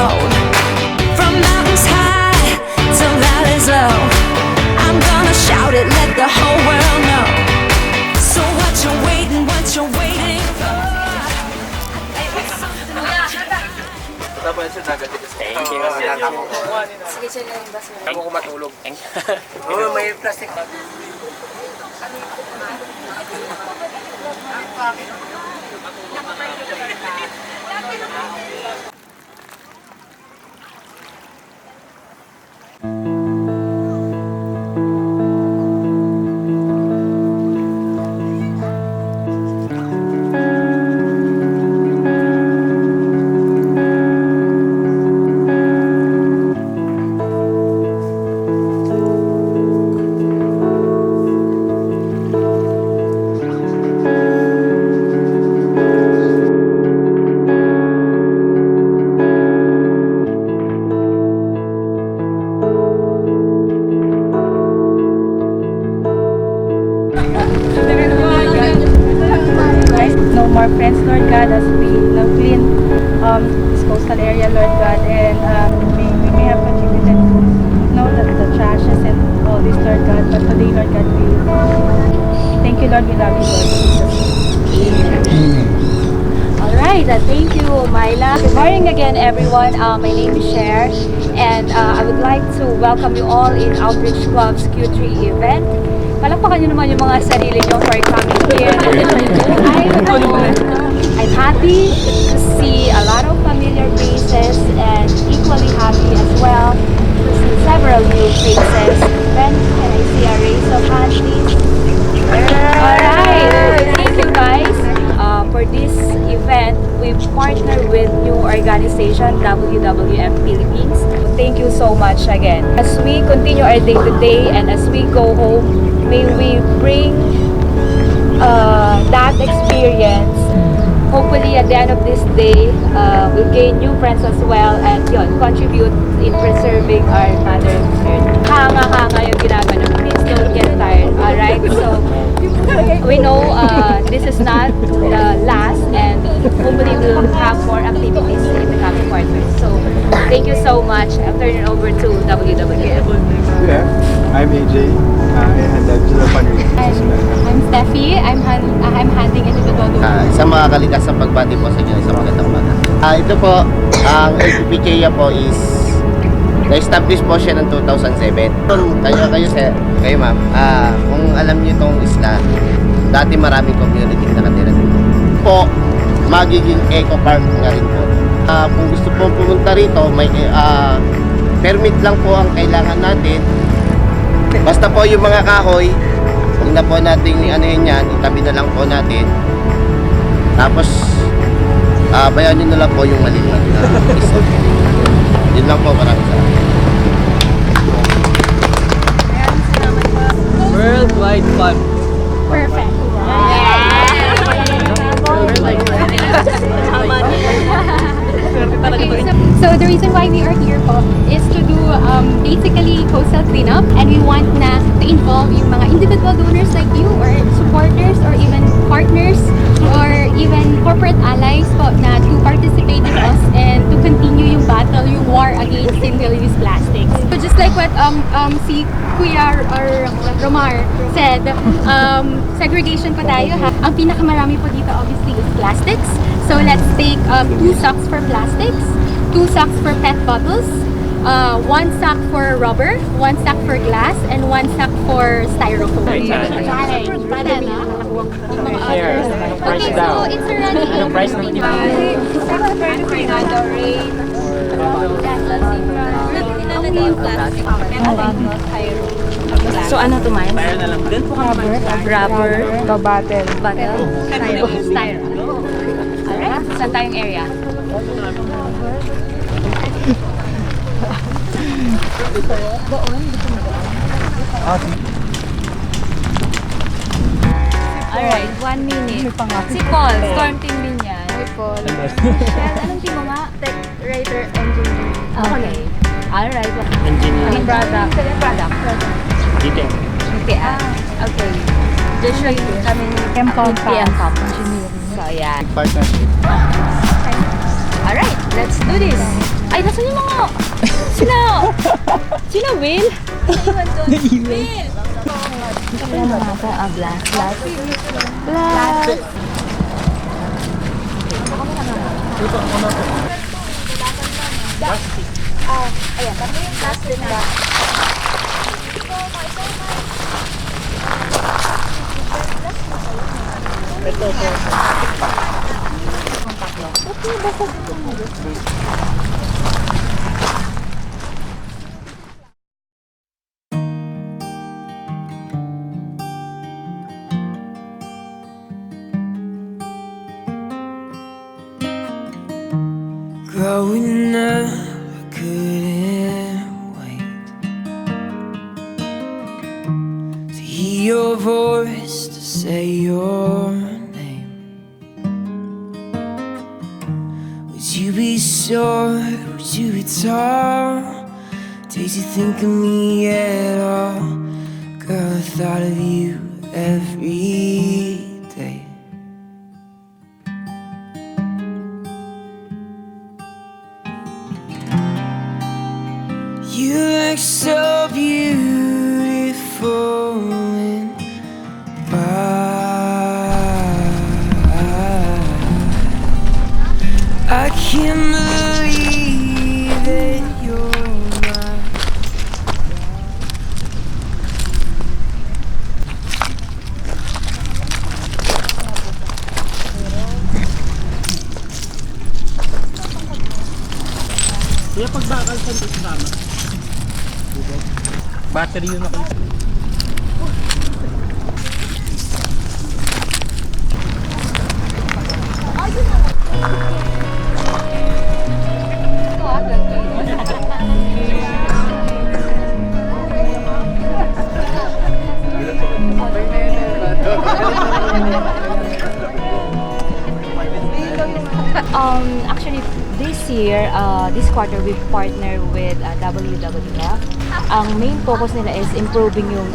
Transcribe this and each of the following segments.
road. From mountains high to valleys low, I'm gonna shout it, let the whole world know. So what you waiting for? Thank you. Sige, siya na yung baso. Ako ko matulog. Oo, may plastic. No more friends, Lord God, as we clean this coastal area, Lord God, and we may have contributed to know that the trashes and all this, Lord God, but today, Lord God, we thank you, Lord, we love you, Lord. Alright, thank you, Myla. Good morning again, everyone. My name is Cher, and I would like to welcome you all in Outreach Club's Q3 event. Palakpakan nyo naman yung mga sarili nyo for coming here. I'm happy to see a lot of familiar faces and equally happy as well to see several new faces. Then, can I see a raise of hands, please? Alright, thank you guys. For this event, we've partnered with new organization, WWF Philippines. Thank you so much again. As we continue our day-to-day and as we go home, may we bring that experience. Hopefully at the end of this day, we'll gain new friends as well and yun, contribute in preserving our mother earth. Hanga-hanga yung ginagano. Please don't get tired. Alright, so we know this is not the last and hopefully we'll have more activities in the coming quarters. So thank you so much. I'll turn it over to WWF. Yeah, I'm AJ. I handle the fundraising. I'm Steffi. I'm handling individual donors. Isang makakalikas sa pagbati po sa inyo, isang magandang umaga. Ito po, ang LPPCHEA po is na-establish po siya ng 2007. Kayo ma'am, kung alam niyo itong isla, dati maraming community nakatira dito. Po, magiging eco park nga rin po. Kung gusto po pumunta rito, may permit lang po ang kailangan natin. Basta po yung mga kahoy, huwag na po natin anuhin yan, itabi na lang po natin. Tapos, bayanin na lang po yung maliliit na isa. Yun lang po, maraming salamat. Worldwide fun. Perfect. So the reason why we are here po is to do basically coastal cleanup, and we want na to involve yung mga individual donors like you or supporters or even partners or even corporate allies po na to participate with us and to continue yung battle, yung war against single-use plastics. So just like what si Kuya or Romar said, segregation pa tayo ha. Ang pinakamarami po dito obviously is plastics. So let's take 2 sacks for plastics, 2 sacks for PET bottles, 1 sack for rubber, 1 sack for glass, and 1 sack for styrofoam. Okay, so it's already price ng So ano to mine? Tayo na lang din po Rubber, bottle. styro. Alright, saan tayong area? Alright, 1 minute. Si Paul, storm team din yan. Paul. Anong team mo nga? Tech writer engineer. Okay. Alright. Engineering. Anong product? DELTEK. Okay, okay. Usually kami PM Compass. So, yan. Partnership. Alright, let's do this. Ay, nasan yung mga... Sina Will? Naiwan doon. Will! Kailan na natin? Blast. Ayan, tapos yung plastic na. Growing up, I couldn't wait to hear your voice, to say your name. Would you be short? Would you be tall? Did you think of me at all? Girl, I thought of you every day. You look so beautiful in white. I can't believe that you're mine. Kaya pag bakal sa sama. Battery yun ako. Actually, this year, this quarter, we partner with WWF. Ang main focus nila is improving yung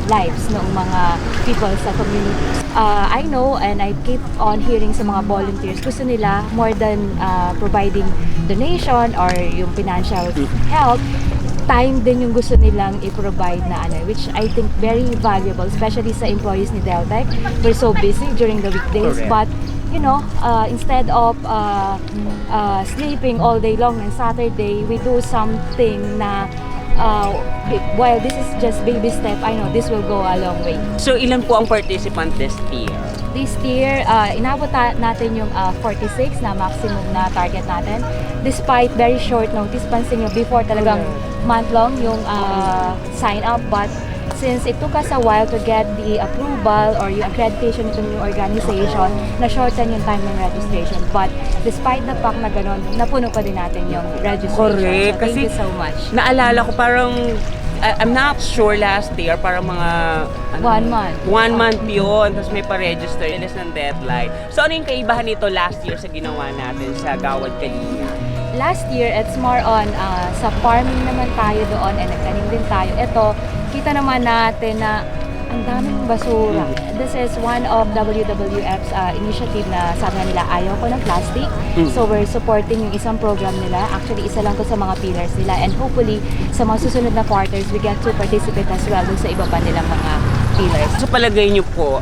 lives ng mga people sa communities. I know and I keep on hearing sa mga volunteers, gusto nila more than providing donation or yung financial help, time din yung gusto nilang i-provide na ano, which I think very valuable, especially sa employees ni DELTEK. We're so busy during the weekdays, but you know, instead of sleeping all day long on Saturday, we do something na while this is just baby step, I know this will go a long way. So ilan po ang participant this year? This year, inabot natin yung 46 na maximum na target natin. Despite very short notice, pansin nyo, before talagang month-long yung sign up, but since it took us a while to get the approval or yung accreditation ng new organization, na-shorten yung time ng registration. But despite the fact na gano'n, napuno pa din natin yung registration. Correct. So thank Kasi you so much. Naalala ko parang, I'm not sure last year, parang mga... 1 month. 1 month yun, tapos may pa-register, ilis ng deadline. So ano yung kaibahan nito last year sa ginawa natin sa Gawad Kalina? Last year, it's more on sa farming naman tayo doon and nagtanim din tayo. Ito, kita naman natin na ang daming basura. This is one of WWF's initiative na sabi nga nila, ayaw ko ng plastic. So we're supporting yung isang program nila. Actually, isa lang to sa mga pillars nila. And hopefully, sa mga susunod na quarters, we get to participate as well dun sa iba pa nilang mga pillars. Sa palagay niyo po,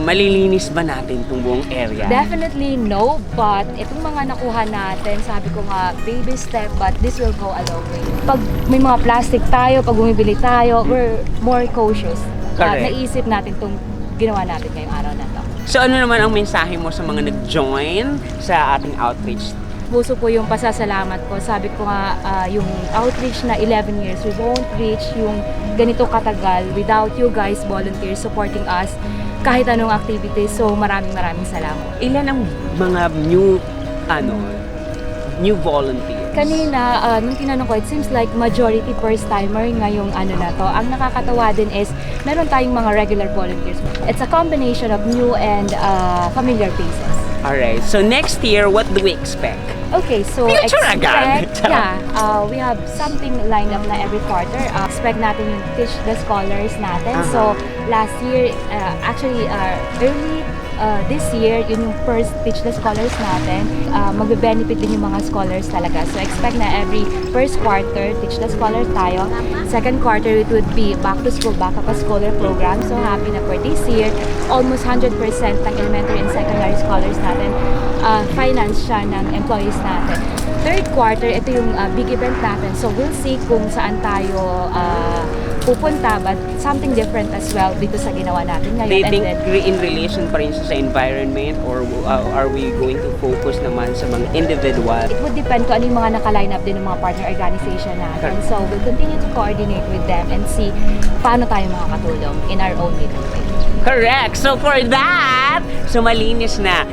malilinis ba natin itong buong area? Definitely no, but itong mga nakuha natin, sabi ko nga, baby step, but this will go a long way. Pag may mga plastic tayo, pag bumibili tayo, we're more cautious. Correct. Naisip natin itong ginawa natin ngayong araw na to. So ano naman ang mensahe mo sa mga nag-join sa ating outreach? Puso po yung pasasalamat ko. Sabi ko nga, yung outreach na 11 years, we won't reach yung ganito katagal without you guys, volunteers, supporting us kahit anong activities. So maraming salamat. Ilan ang mga new volunteers? Kanina, nung tinanong ko, it seems like majority first-timer ngayong ano na to. Ang nakakatawa din is, meron tayong mga regular volunteers. It's a combination of new and familiar faces. Alright, so next year, what do we expect? Okay, so Future agad. we have something lined up na every quarter. Expect natin yung Teach the Scholars natin. So last year, actually early this year, yun yung first Teach the Scholars natin. Magbe-benefit din yung mga scholars talaga. So expect na every first quarter, Teach the Scholar tayo. Second quarter, it would be back to school, backup a scholar program. So happy na for this year, almost 100% ng elementary and secondary scholars natin, finance siya ng employees natin. Third quarter, ito yung big event natin. So we'll see kung saan tayo pupunta, but something different as well dito sa ginawa natin ngayon. Do you think in relation pa rin siya sa environment, or are we going to focus naman sa mga individual? It would depend kung ano yung mga naka-line up din ng mga partner organization natin. So we'll continue to coordinate with them and see paano tayo makakatulong in our own little way. Correct! So for that, so malinis na.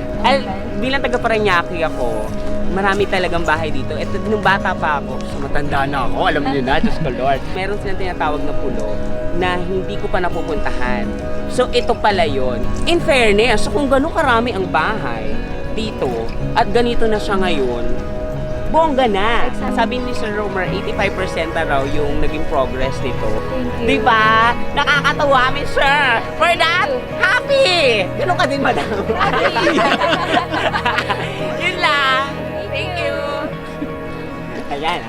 Bilang taga Parañaque ako, marami talagang bahay dito. At nung bata pa ako, so matanda na ako, alam niyo na, Diyos ko Lord. Meron silang tinatawag na pulo na hindi ko pa napupuntahan. So ito pala yun. In fairness, so kung gano'ng karami ang bahay dito at ganito na siya ngayon, bongga na. Sabi ni Sir Romer, 85% na raw yung naging progress nito. Thank you. Diba? Nakakatawa kami, sir. For that, happy! Ganun ka din, madam. Yun lang. Thank you. Ayan.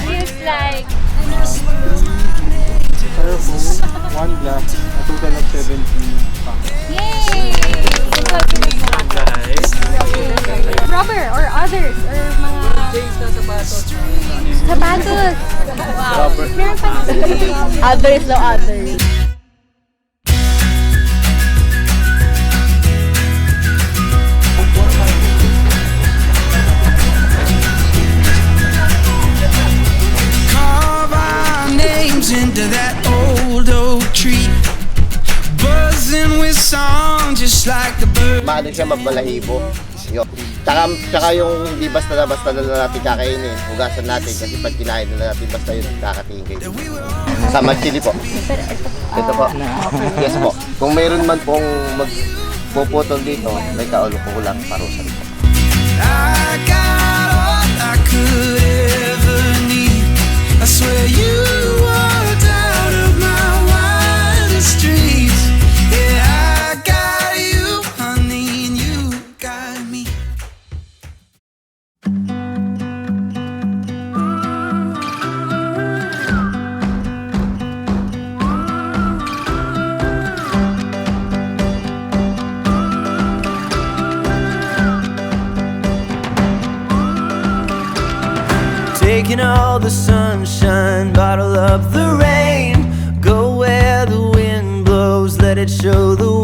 Feels like One glass, a total of 70 packs. Yay! Rubber or others or mga sapatos. Wow. Meron pa others no others. Carve our names into that old oak tree, buzzing with song just like the bird. Maano siya magbalahibo. Yo. Tsaka yung hindi basta na natin kakainin, hugasan natin kasi pag kinain na natin basta yun kakatingin kayo. Sama chili po. Ito po. Yes po. Kung mayroon man pong magpuputol dito, may kaulo ko lang parusa dito. I got all I could ever need. I swear you walked out of my wildest dreams. Yeah, I got you, honey, and you got me. Taking all the sunshine, bottle up the rain. Go where the wind blows, let it show the